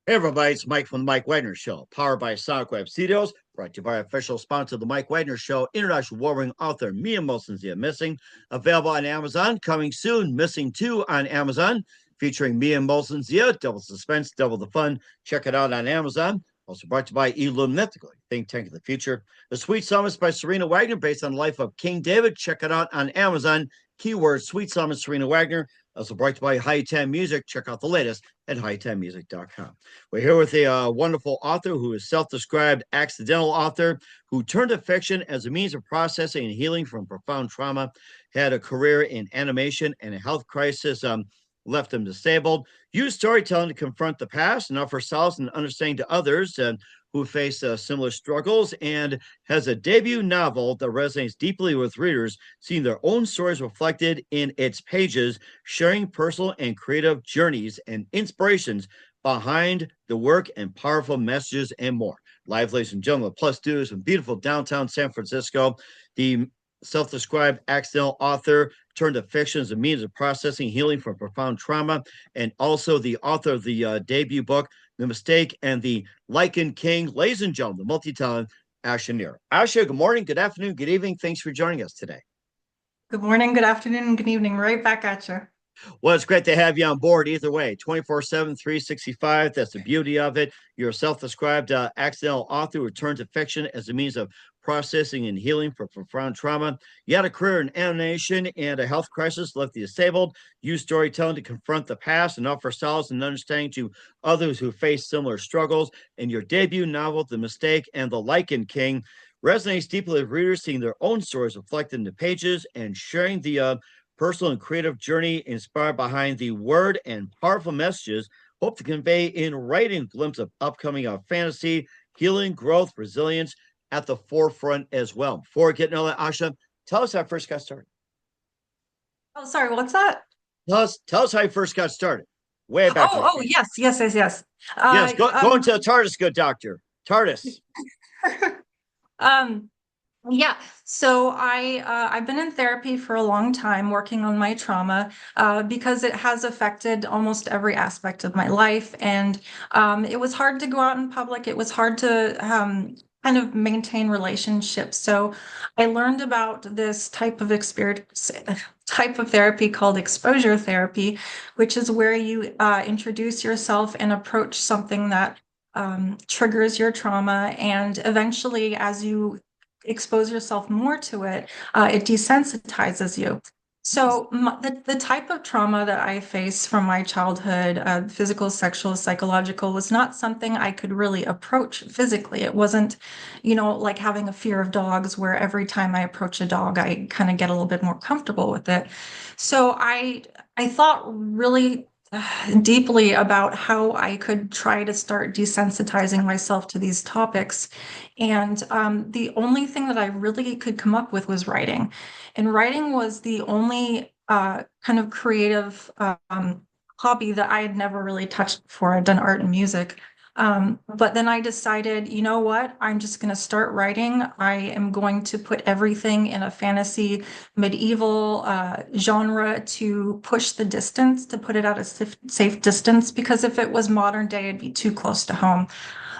Hey everybody, it's Mike from the Mike Wagner Show, powered by Sonic Web Studios, brought to you by official sponsor of the Mike Wagner Show, international warring author Mia Molson's Missing, available on Amazon, coming soon, Missing 2 on Amazon, featuring Mia Molson's double suspense, double the fun. Check it out on Amazon. Also brought to you by Elum Mythical, Think Tank of the Future. The Sweet Summons by Serena Wagner, based on the life of King David. Check it out on Amazon. Keyword Sweet Summons Serena Wagner. Also brought to you by High 10 Music. Check out the latest at high10music.com. We're here with a wonderful author who is self-described accidental author who turned to fiction as a means of processing and healing from profound trauma, had a career in animation and a health crisis left him disabled, used storytelling to confront the past and offer solace and understanding to others who face similar struggles, and has a debut novel that resonates deeply with readers, seeing their own stories reflected in its pages, sharing personal and creative journeys and inspirations behind the work and powerful messages and more. Live, ladies and gentlemen, plus studios in beautiful downtown San Francisco. The self-described accidental author turned to fiction as a means of processing healing from profound trauma, and also the author of the debut book, The Mistake and the Lichen King. Ladies and gentlemen, the multi-talented Asha Nyr. Asha, good morning, good afternoon, good evening. Thanks for joining us today. Good morning, good afternoon, and good evening. Right back at you. Well, it's great to have you on board either way, 24/7, 365. That's the beauty of it. You're a self-described accidental author who turned to fiction as a means of processing and healing for profound trauma. You had a career in animation and a health crisis left you disabled. Use storytelling to confront the past and offer solace and understanding to others who face similar struggles. And your debut novel, The Mistake and the Lichen King, resonates deeply with readers, seeing their own stories reflected in the pages and sharing the personal and creative journey inspired behind the word and powerful messages hope to convey in writing, glimpse of upcoming fantasy, healing, growth, resilience at the forefront as well. Before we get into that, Asha, tell us how I first got started. Oh, sorry, what's that? Tell us how you first got started. Way back when. Yes, yes, yes, yes. Yes, Uh, go um, into the TARDIS, good doctor. TARDIS. um, yeah. So I've been in therapy for a long time, working on my trauma, because it has affected almost every aspect of my life, and it was hard to go out in public. It was hard to kind of maintain relationships. So I learned about this type of experience, type of therapy called exposure therapy, which is where you introduce yourself and approach something that triggers your trauma. And eventually, as you expose yourself more to it, it desensitizes you. So the type of trauma that I face from my childhood, physical, sexual, psychological, was not something I could really approach physically. It wasn't, like having a fear of dogs where every time I approach a dog, I kind of get a little bit more comfortable with it. So I thought really deeply about how I could try to start desensitizing myself to these topics. And the only thing that I really could come up with was writing. And writing was the only kind of creative hobby that I had never really touched before. I'd done art and music. But then I decided, you know what? I'm just going to start writing. I am going to put everything in a fantasy medieval genre to push the distance, to put it at a safe distance, because if it was modern day, it'd be too close to home.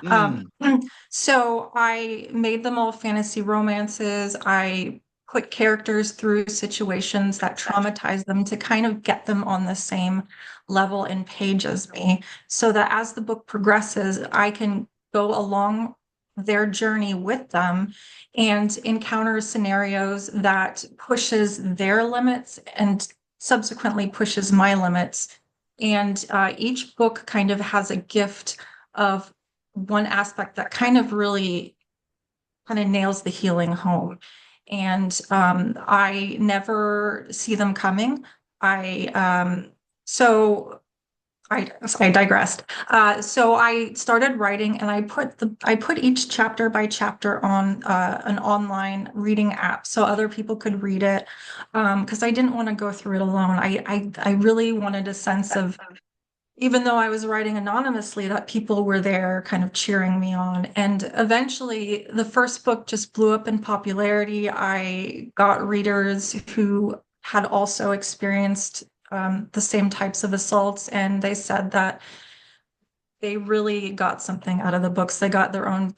Um, Mm. so I made them all fantasy romances. I put characters through situations that traumatize them to kind of get them on the same level and page as me, so that as the book progresses, I can go along their journey with them and encounter scenarios that pushes their limits and subsequently pushes my limits. And each book kind of has a gift of one aspect that kind of really kind of nails the healing home. And I never see them coming. I so I digressed. So I started writing, and I put each chapter by chapter on an online reading app so other people could read it, because I didn't want to go through it alone. I really wanted a sense of, even though I was writing anonymously, that people were there kind of cheering me on. And eventually, the first book just blew up in popularity. I got readers who had also experienced the same types of assaults, and they said that they really got something out of the books. They got their own,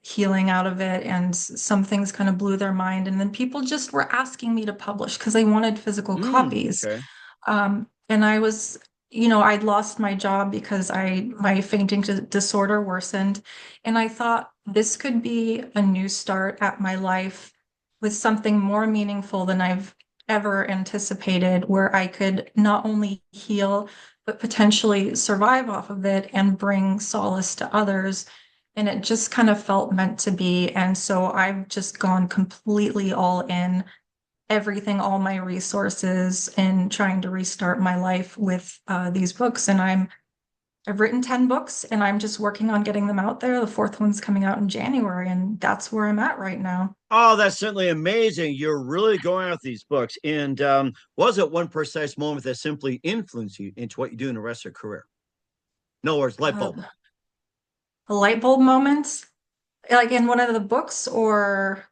healing out of it, and some things kind of blew their mind. And then people just were asking me to publish because they wanted physical copies. Okay. And I'd lost my job because my fainting disorder worsened. And I thought this could be a new start at my life with something more meaningful than I've ever anticipated, where I could not only heal, but potentially survive off of it and bring solace to others. And it just kind of felt meant to be. And so I've just gone completely all in, everything, all my resources, in trying to restart my life with these books. And I've written 10 books and I'm just working on getting them out there. The fourth one's coming out in January, and that's where I'm at right now. Oh, that's certainly amazing. You're really going out these books. And was it one precise moment that simply influenced you into what you do in the rest of your career? In other words, light bulb. Uh, a light bulb moment, like in one of the books, or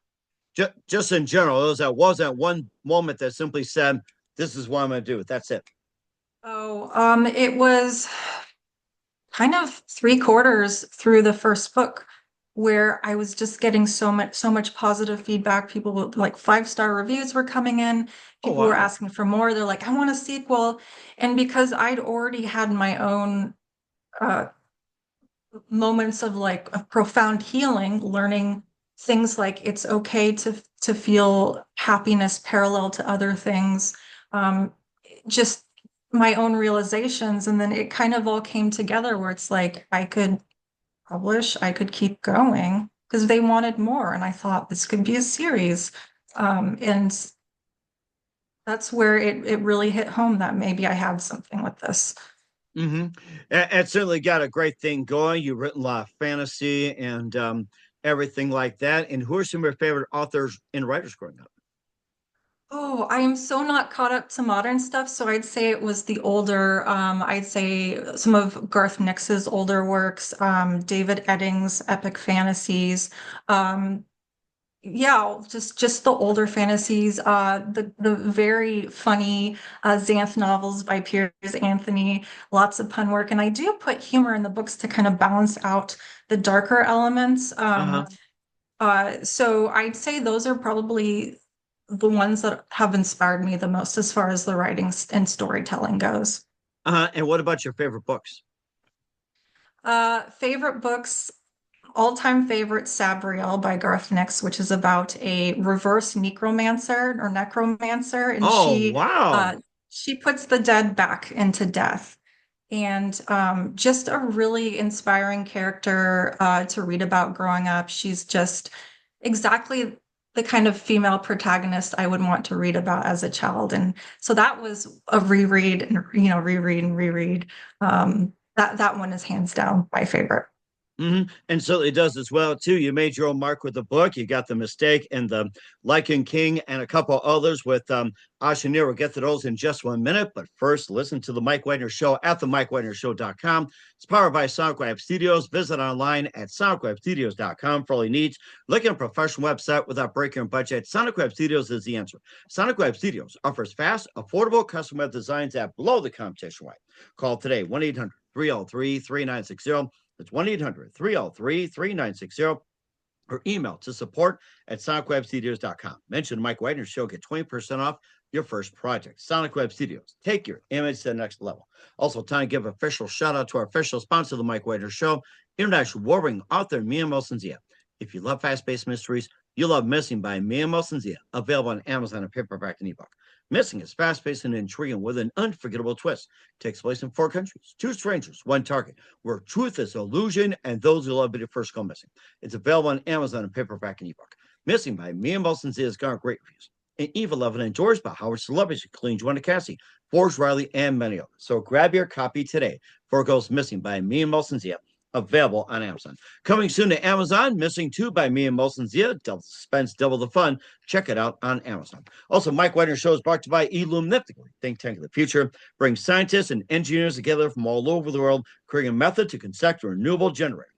Just in general, was that one moment that simply said, "This is what I'm going to do." That's it. it was kind of three-quarters through the first book, where I was just getting so much positive feedback. People like 5-star reviews were coming in. Oh People were wow. asking for more. They're like, I want a sequel. And because I'd already had my own uh, moments of like a profound healing, learning things like it's okay to feel happiness parallel to other things, um, just my own realizations. And then it kind of all came together where it's like I could publish, I could keep going because they wanted more. And I thought this could be a series. And that's where it really hit home that maybe I had something with this. Mm-hmm. It certainly got a great thing going. You've written a lot of fantasy and everything like that. And who are some of your favorite authors and writers growing up? Oh, I am so not caught up to modern stuff. So I'd say it was the older, I'd say some of Garth Nix's older works, David Eddings' epic fantasies. Um, yeah, just the older fantasies, the very funny Xanth novels by Piers Anthony, lots of pun work. And I do put humor in the books to kind of balance out the darker elements. Uh-huh. So I'd say those are probably the ones that have inspired me the most as far as the writing and storytelling goes. Uh-huh. And what about your favorite books? Favorite books, all-time favorite, Sabriel by Garth Nix, which is about a reverse necromancer or necromancer, and Oh, she wow. she puts the dead back into death. And just a really inspiring character to read about growing up. She's just exactly the kind of female protagonist I would want to read about as a child. And so that was a reread and reread and reread. That one is hands down my favorite. And so it does as well too. You made your own mark with the book. You got the mistake and the Lycan King and a couple others with Asha Nyr. We'll get to those in just 1 minute. But first, listen to the Mike Wagner Show at themikewagnershow.com. It's powered by SonicWeb Studios. Visit online at sonicwebstudios.com for all your needs. Look at a professional website without breaking your budget. SonicWeb Studios is the answer. SonicWeb Studios offers fast, affordable custom web designs that blow the competition away. Call today 1-800-303-3960. It's 1-800-303-3960 or email to support at sonicwebstudios.com. Mention Mike Wagner Show, get 20% off your first project. Sonic Web Studios, take your image to the next level. Also, time to give official shout out to our official sponsor of the Mike Wagner Show, international warring author Mia Mosensia. If you love fast-paced mysteries, you love Missing by Mia Mosensia, available on Amazon and paperback and ebook. Missing is fast-paced and intriguing with an unforgettable twist. Takes place in 4 countries, 2 strangers, 1 target, where truth is illusion and those who love it first go missing. It's available on Amazon and paperback and ebook. Missing by Mia Mosensia has garnered great reviews. And Eva Levin enjoys by Howard celebrities, including Joanna Cassie, Forrest Riley, and many others. So grab your copy today for Goes Missing by Mia Mosensia, available on Amazon. Coming soon to Amazon, Missing 2 by Mia Mosensia, double suspense, double the fun. Check it out on Amazon. Also, Mike Wagner Show is brought to you by Illumnifically, think tank of the future, brings scientists and engineers together from all over the world, creating a method to construct a renewable generator.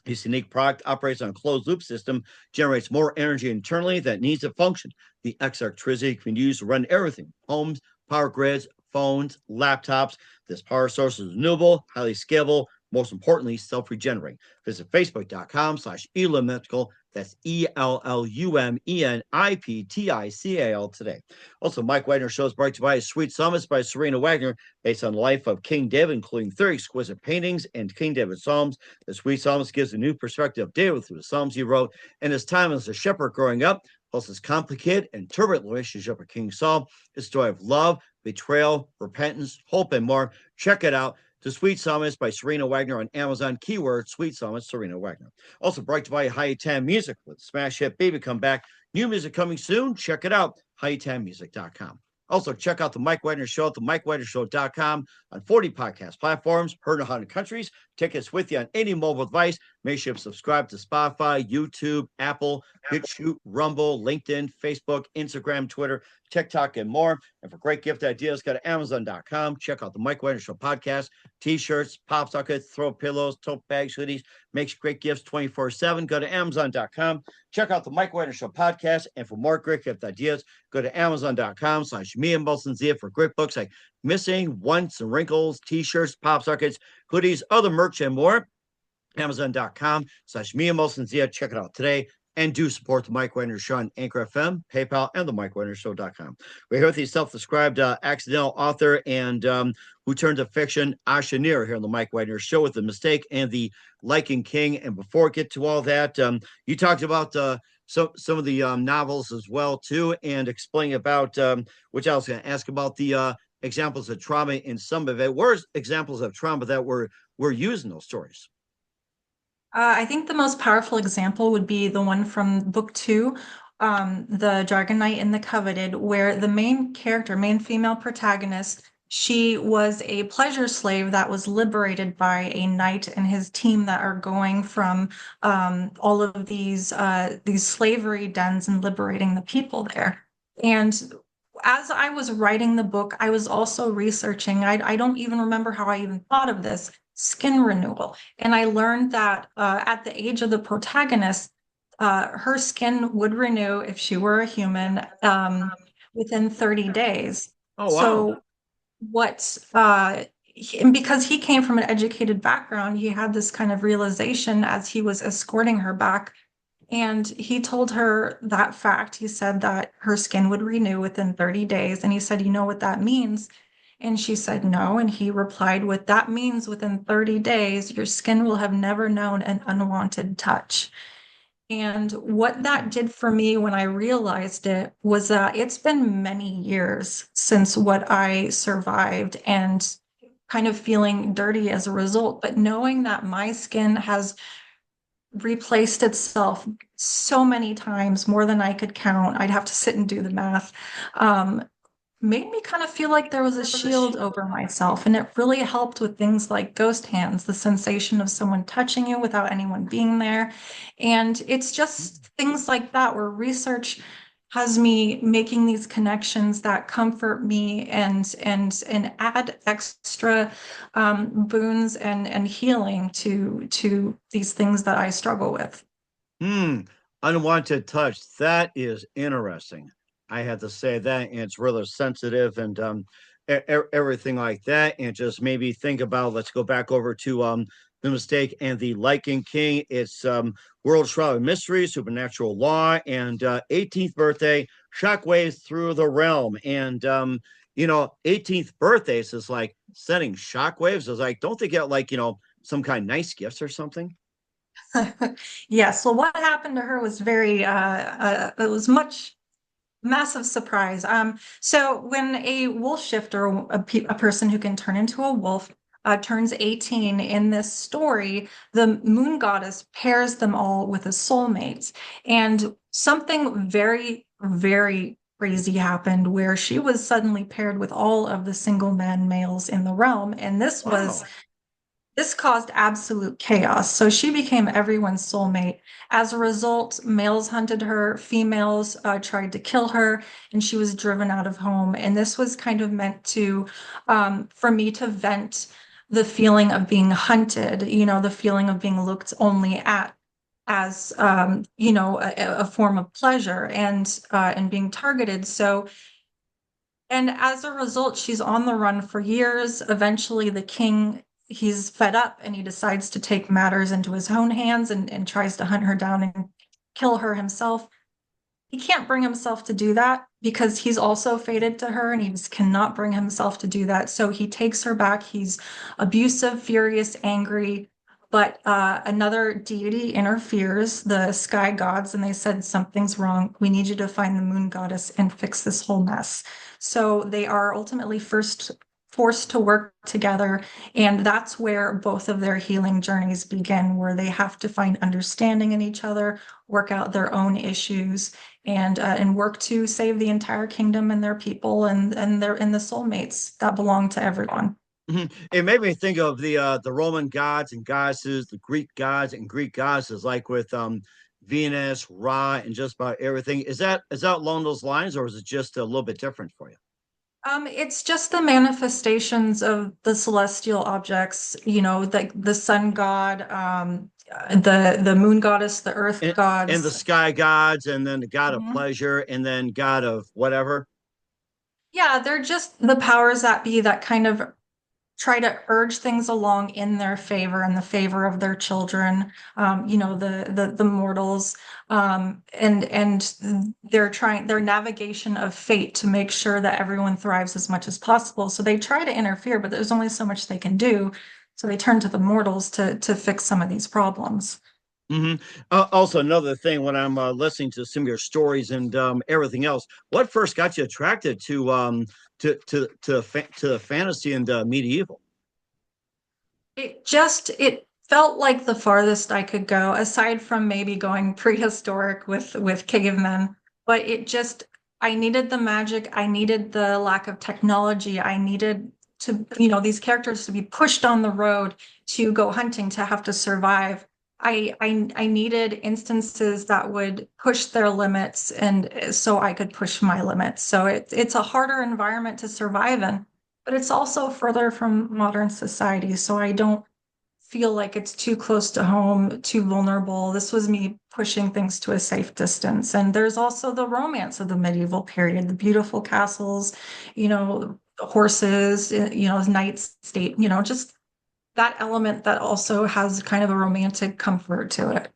This unique product operates on a closed loop system, generates more energy internally that needs to function. The electricity can be used to run everything: homes, power grids, phones, laptops. This power source is renewable, highly scalable, most importantly, self-regenerating. Visit facebook.com/elumentical. That's ELLUMENIPTICAL today. Also, Mike Wagner Show is brought to you by Sweet Summits by Serena Wagner, based on the life of King David, including 30 exquisite paintings and King David Psalms. The Sweet Summits gives a new perspective of David through the Psalms he wrote in his time as a shepherd growing up, plus his complicated and turbulent relationship with King Saul, his story of love, betrayal, repentance, hope, and more. Check it out. The Sweet Summits by Serena Wagner on Amazon. Keyword Sweet Summits, Serena Wagner. Also brought to you by High Time Music with Smash Hit Baby Come Back. New music coming soon. Check it out. HighTimeMusic.com. Also, check out the Mike Wagner Show at the MikeWagnerShow.com on 40 podcast platforms, heard in 100 countries. Tickets with you on any mobile device. Make sure you subscribe to Spotify, YouTube, Apple, BitChute, Rumble, LinkedIn, Facebook, Instagram, Twitter, TikTok, and more. And for great gift ideas, go to Amazon.com. Check out the Mike Wagner Show podcast, T-shirts, pop sockets, throw pillows, tote bags, hoodies. Makes great gifts 24/7. Go to Amazon.com. Check out the Mike Wagner Show podcast. And for more great gift ideas, go to Amazon.com/me and Zia for great books like Missing, Once, and Wrinkles, T-shirts, pop sockets, hoodies, other merch, and more. Amazon.com/me and Zia. Check it out today. And do support the Mike Wagner Show on Anchor FM, PayPal, and the MikeWagnerShow.com. We're here with the self-described accidental author and who turned to fiction, Asha Nyr, here on the Mike Wagner Show with The Mistake and the Liking King. And before we get to all that, you talked about some of the novels as well, too, and explaining about, which I was going to ask about the examples of trauma in some of it. Where's examples of trauma that were used in those stories? I think the most powerful example would be the one from book two, The Dragon Knight and the Coveted, where the main character, main female protagonist, she was a pleasure slave that was liberated by a knight and his team that are going from all of these slavery dens and liberating the people there. And as I was writing the book, I was also researching. I don't even remember how I even thought of this skin renewal. And I learned that at the age of the protagonist, her skin would renew if she were a human within 30 days. Oh, wow. So what and because he came from an educated background, he had this kind of realization as he was escorting her back. And he told her that fact. He said that her skin would renew within 30 days. And he said, "You know what that means?" And she said, "No." And he replied with, "That means within 30 days, your skin will have never known an unwanted touch." And what that did for me when I realized it was that it's been many years since what I survived and kind of feeling dirty as a result. But knowing that my skin has replaced itself so many times, more than I could count, I'd have to sit and do the math, made me kind of feel like there was a shield over myself. And it really helped with things like ghost hands, the sensation of someone touching you without anyone being there. And it's just things like that where research has me making these connections that comfort me and add extra boons and healing to these things that I struggle with. Unwanted touch. That is interesting. I had to say that, and it's rather sensitive and everything like that. And just maybe think about. Let's go back over to The Mistake and the Liking King. It's World Shrouded Mystery, Supernatural Law, and 18th birthday, shockwaves through the realm. And 18th birthdays is like sending shockwaves. Is like, don't they get like some kind of nice gifts or something? Yes. Well, what happened to her was very it was much massive surprise. So when a wolf shifter, a person who can turn into a wolf, turns 18 in this story, the moon goddess pairs them all with a soulmate. And something very, very crazy happened where she was suddenly paired with all of the single man males in the realm. And this caused absolute chaos. So she became everyone's soulmate. As a result, males hunted her, females tried to kill her, and she was driven out of home. And this was kind of meant to, for me to vent the feeling of being hunted, the feeling of being looked only at as, a form of pleasure and being targeted. So, and as a result, she's on the run for years. Eventually, the king he's fed up and he decides to take matters into his own hands and tries to hunt her down and kill her himself. He can't bring himself to do that because he's also fated to her and he just cannot bring himself to do that. So he takes her back. He's abusive, furious, angry. But another deity interferes, the sky gods, and they said, something's wrong. We need you to find the moon goddess and fix this whole mess. So they are ultimately first forced to work together. And that's where both of their healing journeys begin, where they have to find understanding in each other, work out their own issues, and work to save the entire kingdom and their people and the soulmates that belong to everyone. Mhm. It made me think of the Roman gods and goddesses, the Greek gods and Greek goddesses, like with Venus, Ra, and just about everything. Is that along those lines, or is it just a little bit different for you? It's just the manifestations of the celestial objects, the sun god, the moon goddess, the earth And the gods. sky gods, and then the god of Mhm. pleasure, and then god of whatever. Yeah, they're just the powers that be that kind of try to urge things along in their favor and the favor of their children, the mortals, and their navigation of fate to make sure that everyone thrives as much as possible. So they try to interfere, but there's only so much they can do. So they turn to the mortals to fix some of these problems. Hmm. Also, another thing when I'm listening to some of your stories and everything else, what first got you attracted to the fantasy and medieval? It felt like the farthest I could go, aside from maybe going prehistoric with cavemen. But I needed the magic, I needed the lack of technology, I needed these characters to be pushed on the road to go hunting, to have to survive. I needed instances that would push their limits, and so I could push my limits. So it's a harder environment to survive in, but it's also further from modern society. So I don't feel like it's too close to home, too vulnerable. This was me pushing things to a safe distance. And there's also the romance of the medieval period, the beautiful castles, horses, knights state, just that element that also has kind of a romantic comfort to it.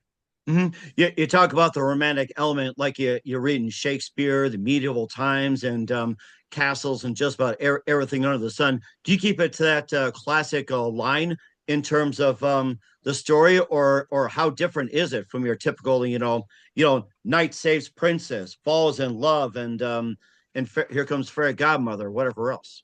Hmm. You talk about the romantic element, like you read in Shakespeare, the medieval times, and castles, and just about everything under the sun. Do you keep it to that classic line in terms of the story, or how different is it from your typical, knight saves princess, falls in love, and here comes fairy godmother, whatever else?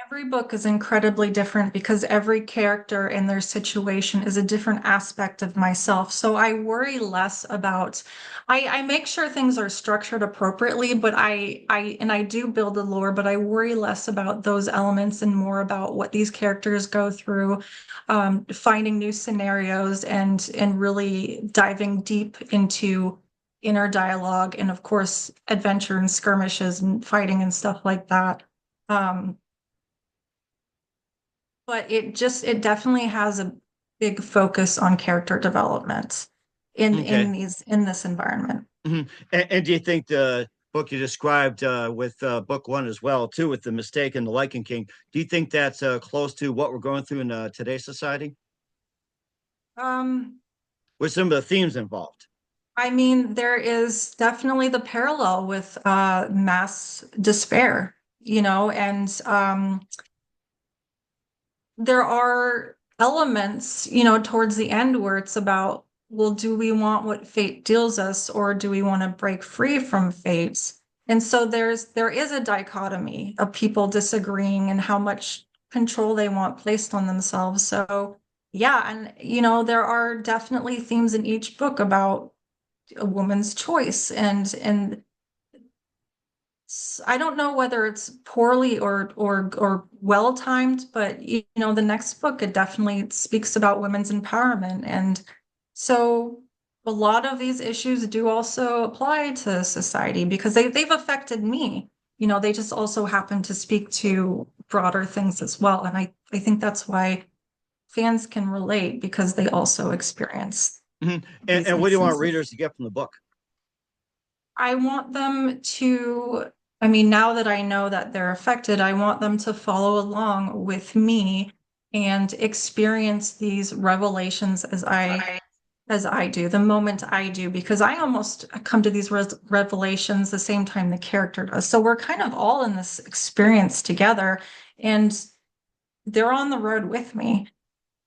Every book is incredibly different because every character and their situation is a different aspect of myself. So I worry less about, I make sure things are structured appropriately, but I do build the lore, but I worry less about those elements and more about what these characters go through, finding new scenarios and really diving deep into inner dialogue and of course adventure and skirmishes and fighting and stuff like that. Um, but it definitely has a big focus on character development Okay. in this environment. Hmm. And do you think the book you described with book one as well, too, with the mistake and the Lichen King, do you think that's close to what we're going through in today's society Um, with some of the themes involved? I mean, there is definitely the parallel with mass despair, and there are elements, towards the end where it's about, well, do we want what fate deals us or do we want to break free from fate? And so there is a dichotomy of people disagreeing and how much control they want placed on themselves. So yeah, and there are definitely themes in each book about a woman's choice and I don't know whether it's poorly or well timed, but the next book it definitely speaks about women's empowerment, and so a lot of these issues do also apply to society because they've affected me. They just also happen to speak to broader things as well, and I think that's why fans can relate because they also experience Mhm. these And what do you want instances. readers to get from the book? I want them to, I mean, now that I know that they're affected, I want them to follow along with me and experience these revelations as I do, the moment I do, because I almost come to these revelations the same time the character does. So we're kind of all in this experience together, and they're on the road with me.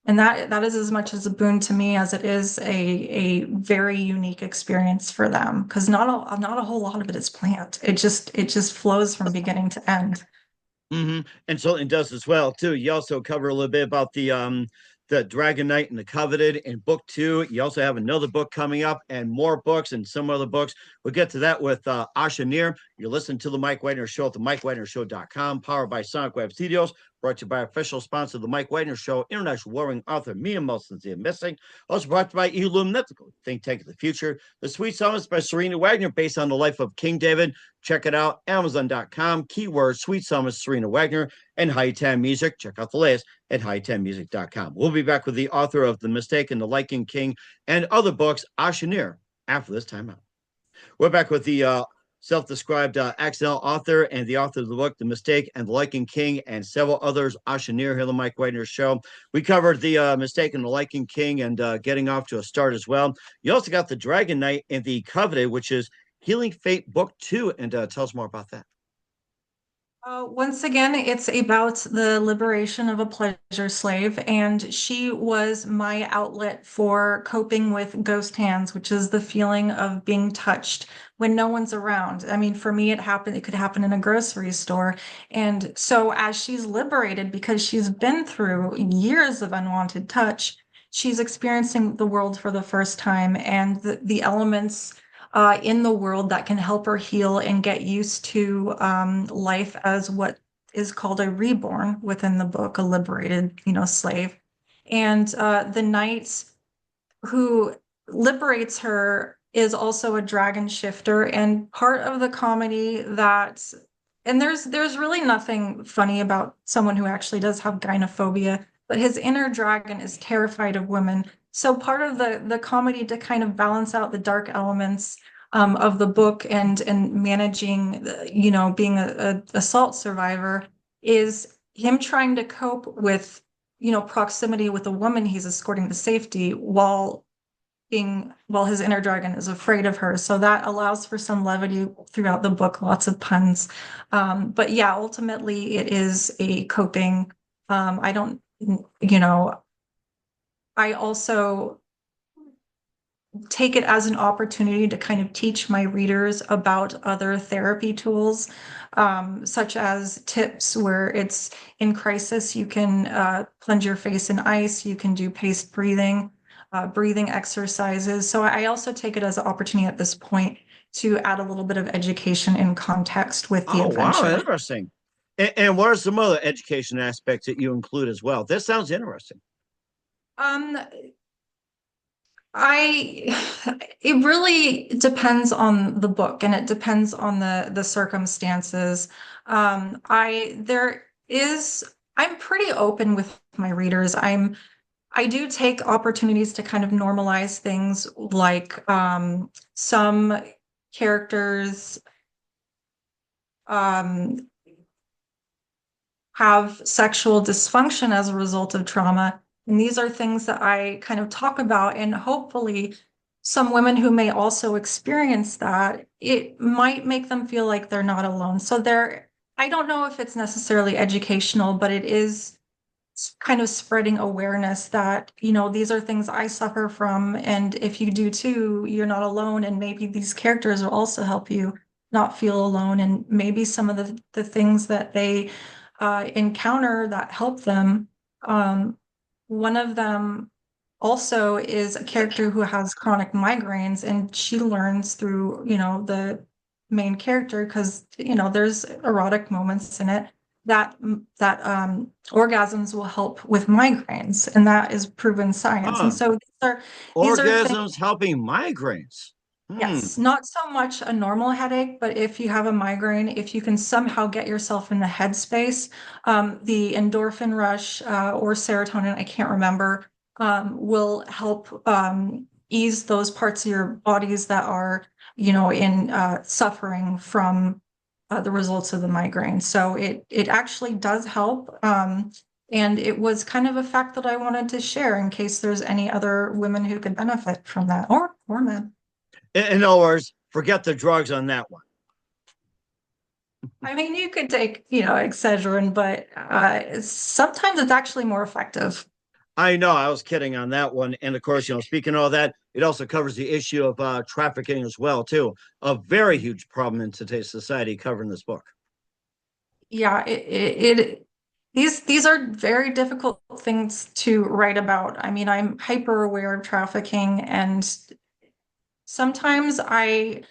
And that is as much as a boon to me as it is a very unique experience for them, because not a whole lot of it is planned. It just flows from beginning to end. And certainly does as well too. You also cover a little bit about the Dragon Knight and the Coveted in book two. You also have another book coming up and more books and some other books. We'll get to that with Asha Nyr. You're listening to the Mike Wagner Show at the MikeWagnerShow.com, powered by Sonic Web Studios, brought to you by official sponsor of the Mike Wagner Show, international warring author Mia Molson's The Missing. Also brought to you by Illuminatical, Think Tank of the Future. The Sweet Summits by Serena Wagner, based on the life of King David. Check it out, Amazon.com, keyword Sweet Summits Serena Wagner, and High Time Music. Check out the latest at hightimemusic.com. We'll be back with the author of The Mistake and the Liking King and other books, Asha Nyr, after this time out. We're back with the self-described accidental author and the author of the book, The Mistake and the Liking King, and several others, Asha Nyr, here on the Mike Wagner Show. We covered the Mistake and the Liking King and getting off to a start as well. You also got the Dragon Knight and the Coveted, which is Healing Fate Book 2, and tell us more about that. Once again, it's about the liberation of a pleasure slave, and she was my outlet for coping with ghost hands, which is the feeling of being touched when no one's around. I mean, for me, it could happen in a grocery store. And so as she's liberated, because she's been through years of unwanted touch, she's experiencing the world for the first time, and the elements in the world that can help her heal and get used to life as what is called a reborn within the book, a liberated, slave. And the knight who liberates her is also a dragon shifter, and part of the comedy that and there's really nothing funny about someone who actually does have gynophobia, but his inner dragon is terrified of women. So part of the comedy to kind of balance out the dark elements of the book and managing, being a assault survivor is him trying to cope with, proximity with a woman he's escorting to safety while his inner dragon is afraid of her. So that allows for some levity throughout the book, lots of puns. But yeah, ultimately it is a coping. I don't, I also take it as an opportunity to kind of teach my readers about other therapy tools, such as tips where it's in crisis, you can plunge your face in ice, you can do paced breathing, breathing exercises. So I also take it as an opportunity at this point to add a little bit of education and context with the Oh, wow, adventure. interesting. And what are some other education aspects that you include as well? This sounds interesting. Um, I it really depends on the book and it depends on the circumstances. I'm pretty open with my readers. I do take opportunities to kind of normalize things like some characters um have sexual dysfunction as a result of trauma. And these are things that I kind of talk about. And hopefully, some women who may also experience that, it might make them feel like they're not alone. I don't know if it's necessarily educational, but it is kind of spreading awareness that, these are things I suffer from. And if you do too, you're not alone. And maybe these characters will also help you not feel alone. And maybe some of the things that they encounter that help them. One of them also is a character who has chronic migraines, and she learns through, the main character, because, there's erotic moments in it that orgasms will help with migraines, and that is proven science. And Huh. so these are things. Orgasms helping migraines. Hmm. Yes, not so much a normal headache, but if you have a migraine, if you can somehow get yourself in the headspace, the endorphin rush or serotonin, I can't remember, will help ease those parts of your bodies that are, in suffering from the results of the migraine. So it actually does help. And it was kind of a fact that I wanted to share in case there's any other women who could benefit from that, or men. In other words, forget the drugs on that one. I mean, you could take, Excedrin, but sometimes it's actually more effective. I know I was kidding on that one. And of course, speaking of all that, it also covers the issue of trafficking as well, too. A very huge problem in today's society covering this book. Yeah, these are very difficult things to write about. I mean, I'm hyper aware of trafficking, and sometimes I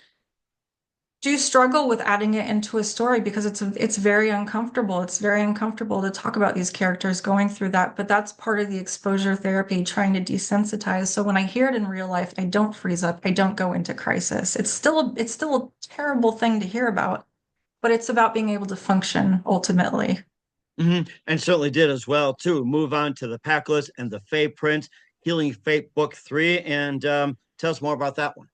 do struggle with adding it into a story because it's very uncomfortable. It's very uncomfortable to talk about these characters going through that, but that's part of the exposure therapy, trying to desensitize. So when I hear it in real life, I don't freeze up. I don't go into crisis. It's still a terrible thing to hear about, but it's about being able to function ultimately. And certainly did as well, too. Move on to the pack list and the Fae Prince, Healing Fate Book 3. And tell us more about that one.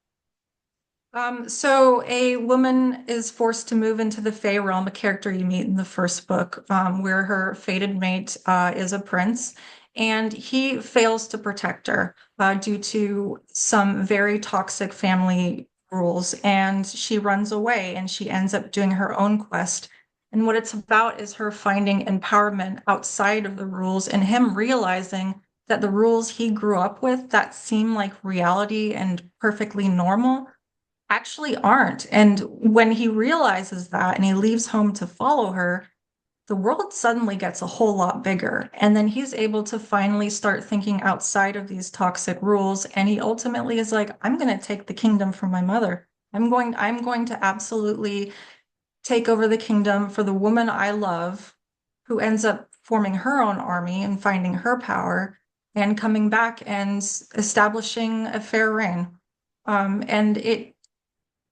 So a woman is forced to move into the Fae realm, a character you meet in the first book, where her fated mate is a prince, and he fails to protect her due to some very toxic family rules, and she runs away and she ends up doing her own quest. And what it's about is her finding empowerment outside of the rules and him realizing that the rules he grew up with that seem like reality and perfectly normal actually aren't. And when he realizes that and he leaves home to follow her, the world suddenly gets a whole lot bigger. And then he's able to finally start thinking outside of these toxic rules. And he ultimately is like, I'm going to take the kingdom from my mother. I'm going to absolutely take over the kingdom for the woman I love, who ends up forming her own army and finding her power and coming back and establishing a fair reign. And it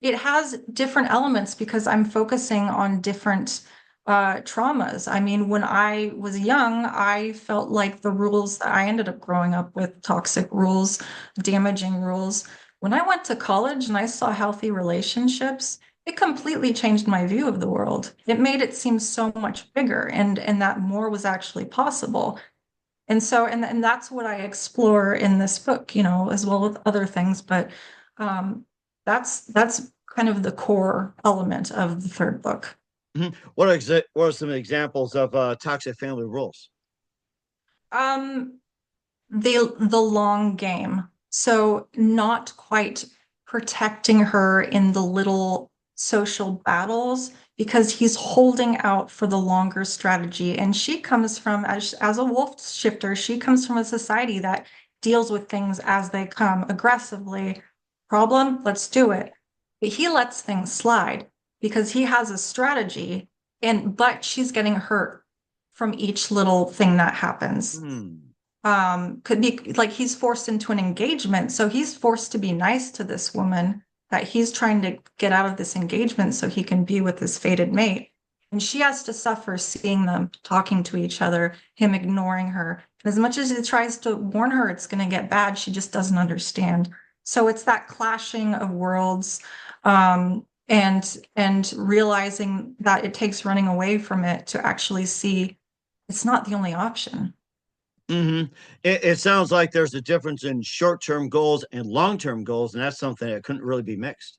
has different elements because I'm focusing on different traumas. I mean, when I was young, I felt like the rules that I ended up growing up with, toxic rules, damaging rules. When I went to college and I saw healthy relationships, it completely changed my view of the world. It made it seem so much bigger, and that more was actually possible. And that's what I explore in this book, as well with other things. But um, that's kind of the core element of the third book. What are some examples of toxic family rules? Um, the long game. So not quite protecting her in the little social battles because he's holding out for the longer strategy. And she comes from, as a wolf shifter, she comes from a society that deals with things as they come aggressively. Problem, let's do it. But he lets things slide because he has a strategy, but she's getting hurt from each little thing that happens. Hmm. Could be like he's forced into an engagement, so he's forced to be nice to this woman that he's trying to get out of this engagement so he can be with his fated mate, and she has to suffer seeing them talking to each other, him ignoring her. And as much as he tries to warn her it's going to get bad, she just doesn't understand. So it's that clashing of worlds, and realizing that it takes running away from it to actually see it's not the only option. It sounds like there's a difference in short-term goals and long-term goals, and that's something that couldn't really be mixed.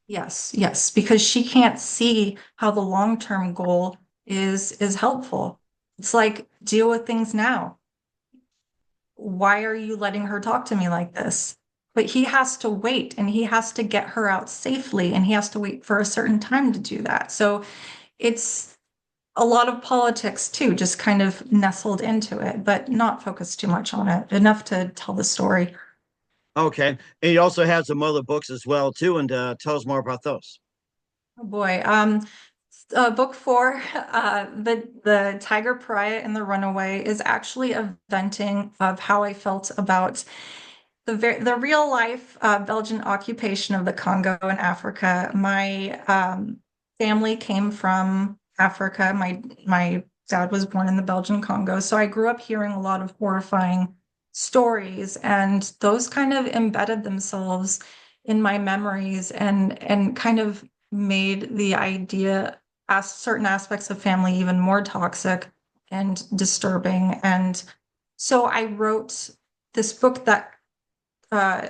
Yes, yes, because she can't see how the long-term goal is helpful. It's like deal with things now. Why are you letting her talk to me like this? But he has to wait and he has to get her out safely and he has to wait for a certain time to do that. So it's a lot of politics too, just kind of nestled into it, but not focused too much on it, enough to tell the story. Okay, and he also has some other books as well too, and tell us more about those. Oh boy. Book four, the Tiger Pariah and the Runaway is actually a venting of how I felt about the real life Belgian occupation of the Congo in Africa. My family came from Africa. My dad was born in the Belgian Congo, so I grew up hearing a lot of horrifying stories, and those kind of embedded themselves in my memories and kind of made the idea as certain aspects of family even more toxic. and disturbing. And so I wrote this book that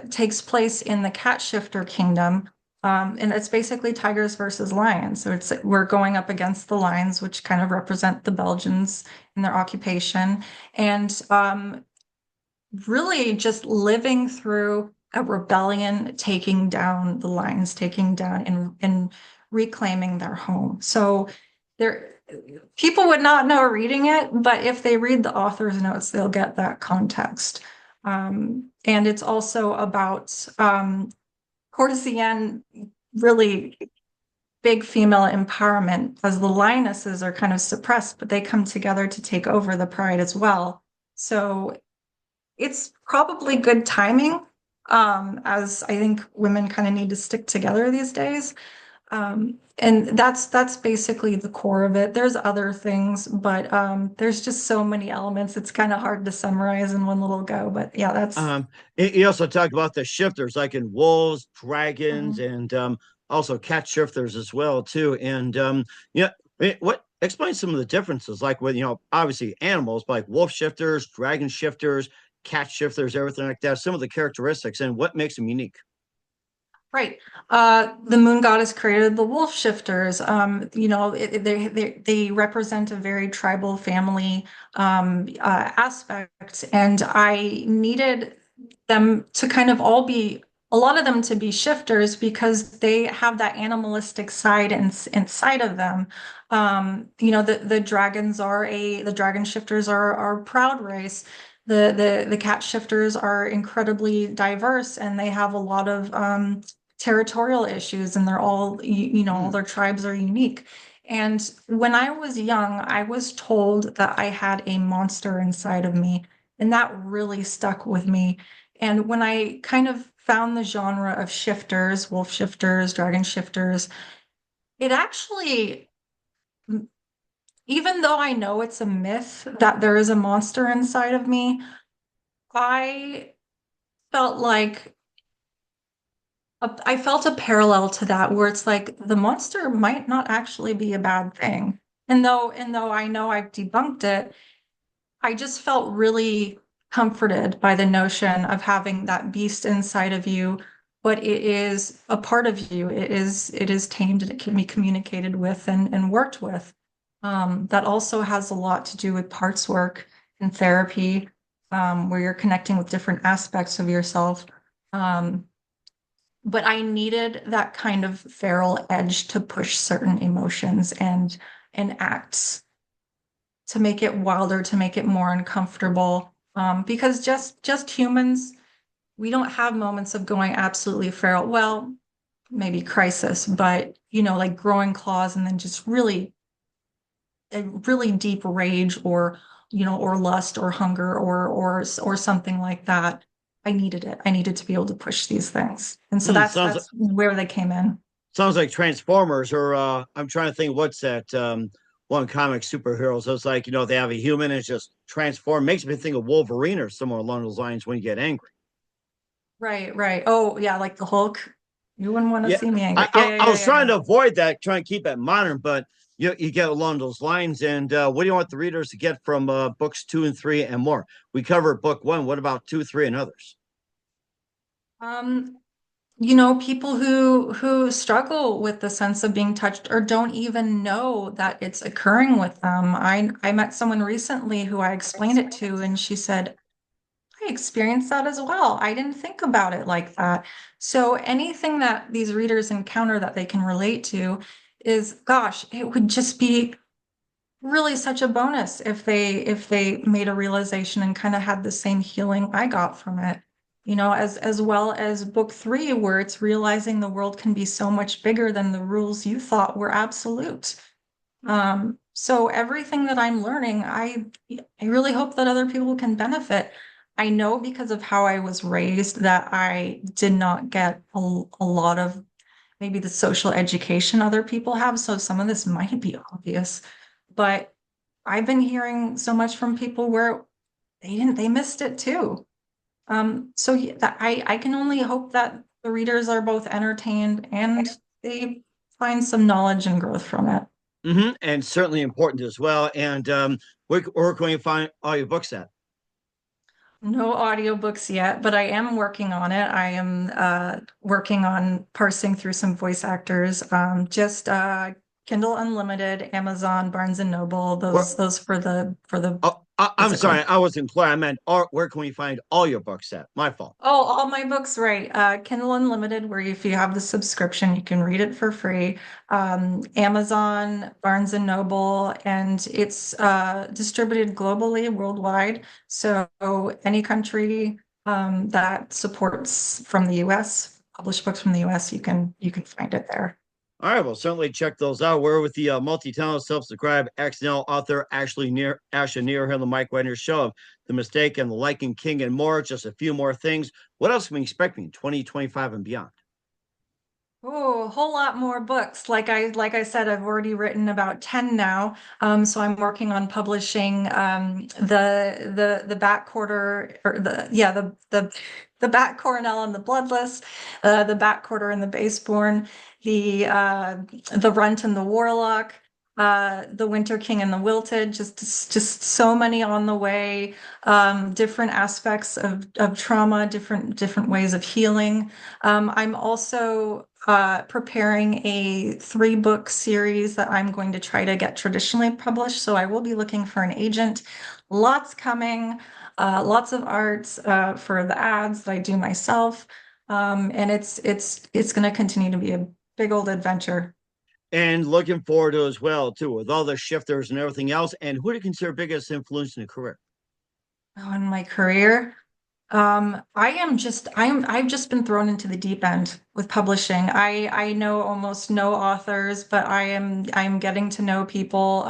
takes place in the cat shifter kingdom. And it's basically tigers versus lions. So it's we're going up against the lions, which kind of represent the Belgians in their occupation, and really just living through a rebellion, taking down the lions, taking down and reclaiming their home. So there, people would not know reading it, but if they read the author's notes, they'll get that context. And it's also about courtesian, really big female empowerment, as the lionesses are kind of suppressed, but they come together to take over the pride as well. So it's probably good timing, as I think women kind of need to stick together these days. And that's basically the core of it. There's other things, but there's just so many elements. It's kind of hard to summarize in one little go. But yeah, that's You also talk about the shifters, like in wolves, dragons, Mhm. and also cat shifters as well too. And yeah, what explain some of the differences, like with obviously animals, but like wolf shifters, dragon shifters, cat shifters, everything like that. Some of the characteristics and what makes them unique. Right. The moon goddess created the wolf shifters. They represent a very tribal family aspect, and I needed them to kind of all be a lot of them to be shifters because they have that animalistic side inside of them. The dragons are the dragon shifters are a proud race. The cat shifters are incredibly diverse, and they have a lot of territorial issues, and they're all all Hmm. their tribes are unique. And when I was young, I was told that I had a monster inside of me, and that really stuck with me. And when I kind of found the genre of shifters, wolf shifters, dragon shifters, it actually, even though I know it's a myth that there is a monster inside of me, I felt like I felt a parallel to that where it's like the monster might not actually be a bad thing. And though I know I've debunked it, I just felt really comforted by the notion of having that beast inside of you, but it is a part of you. It is tamed and it can be communicated with and worked with. That also has a lot to do with parts work and therapy, where you're connecting with different aspects of yourself. Um, but I needed that kind of feral edge to push certain emotions and acts to make it wilder, to make it more uncomfortable. Because just humans, we don't have moments of going absolutely feral. Well, maybe crisis, but like growing claws and then just really a really deep rage or or lust or hunger or something like that. I needed it. I needed to be able to push these things. And so Hmm, that's where they came in. sounds like Transformers, or I'm trying to think what's that one comic superheroes. So it's like they have a human and it's just transform. Makes me think of Wolverine or somewhere along those lines when you get angry. Right, right. Oh, yeah, like the Hulk. You wouldn't want to Yeah, see me I, angry. Yeah, I, yeah, I yeah, was yeah, trying yeah. to avoid that, trying to keep it modern, but you get along those lines. And what do you want the readers to get from books 2 and 3 and more? We covered book 1. What about 2, 3, and others? Um, people who struggle with the sense of being touched or don't even know that it's occurring with them. I met someone recently who I explained it to, and she said, I experienced that as well. I didn't think about it like that. So anything that these readers encounter that they can relate to is, gosh, it would just be really such a bonus if they made a realization and kind of had the same healing I got from it. As well as book 3, where it's realizing the world can be so much bigger than the rules you thought were absolute. So everything that I'm learning, I really hope that other people can benefit. I know because of how I was raised that I did not get a lot of maybe the social education other people have. So some of this might be obvious, but I've been hearing so much from people where they missed it too. So yeah, I can only hope that the readers are both entertained and they find some knowledge and growth from it. And certainly important as well. And Where can we find all your books at? No audiobooks yet, but I am working on it. I am working on parsing through some voice actors. Just Kindle Unlimited, Amazon, Barnes and Noble, Where, those for the oh, I'm sorry, physical. I wasn't clear. I meant, where can we find all your books at? My fault. Oh, all my books, right. Kindle Unlimited, where if you have the subscription, you can read it for free. Amazon, Barnes and Noble, and it's distributed globally, worldwide. So any country that supports from the US, published books from the US, you can find it there. All right, well, certainly check those out. We're with the multi-talented, self-described accidental author Asha Nyr here on the Mike Wagner Show of The Mistake and The Liking King and more. Just a few more things. What else can we expect in 2025 and beyond? Oh, a whole lot more books. Like I said, I've already written about 10 now. So I'm working on publishing the Bat Quarter or the Bat Coronel and the Bloodless, the Bat Quarter and the Baseborn, the Runt and the Warlock, the Winter King and the Wilted. Just so many on the way. Different aspects of trauma, different ways of healing. I'm also preparing a 3-book series that I'm going to try to get traditionally published. So I will be looking for an agent. Lots coming, lots of arts for the ads that I do myself. And it's going to continue to be a big old adventure. And looking forward to as well, too, with all the shifters and everything else. And who do you consider biggest influence in your career? Oh, in my career. I've just been thrown into the deep end with publishing. I know almost no authors, but I'm getting to know people.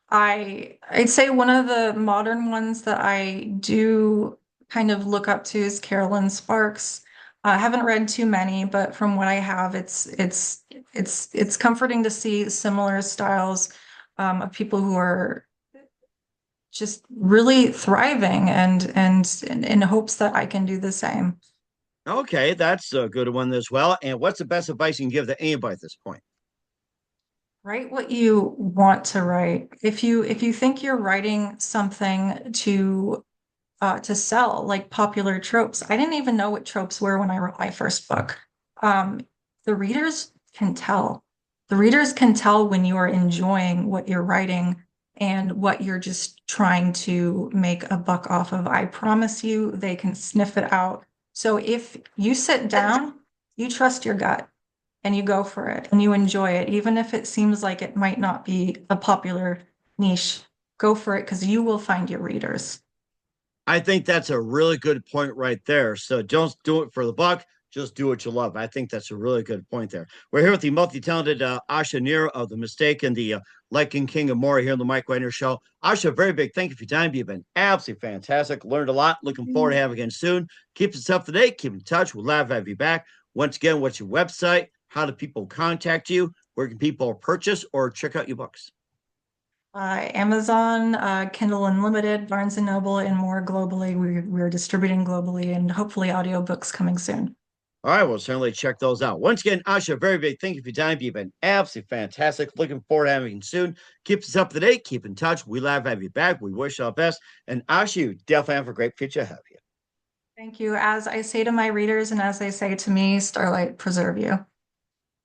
I'd say one of the modern ones that I do kind of look up to is Carolyn Sparks. I haven't read too many, but from what I have, it's comforting to see similar styles of people who are just really thriving and in hopes that I can do the same. Okay, that's a good one as well. And what's the best advice you can give to anybody at this point? Write what you want to write. If you think you're writing something to sell, like popular tropes, I didn't even know what tropes were when I wrote my first book. Um, the readers can tell. The readers can tell when you are enjoying what you're writing and what you're just trying to make a buck off of. I promise you, they can sniff it out. So if you sit down, you trust your gut and you go for it and you enjoy it, even if it seems like it might not be a popular niche, go for it because you will find your readers. I think that's a really good point right there. So don't do it for the buck. Just do what you love. I think that's a really good point there. We're here with the multi-talented Asha Nyr of The Mistake and the Liking King and more here on the Mike Wagner Show. Asha, very big thank you for your time. You've been absolutely fantastic. Learned a lot. Looking forward to having you again soon. Keep us up to date. Keep in touch. We'd love to have you back. Once again, what's your website? How do people contact you? Where can people purchase or check out your books? Amazon, Kindle Unlimited, Barnes and Noble, and more globally. We're distributing globally and hopefully audiobooks coming soon. All right, we'll certainly check those out. Once again, Asha, very big thank you for your time. You've been absolutely fantastic. Looking forward to having you soon. Keep us up to date. Keep in touch. We love to have you back. We wish you all the best. And Asha, you definitely have a great future ahead of you. Thank you. As I say to my readers and as they say to me, Starlight preserve you.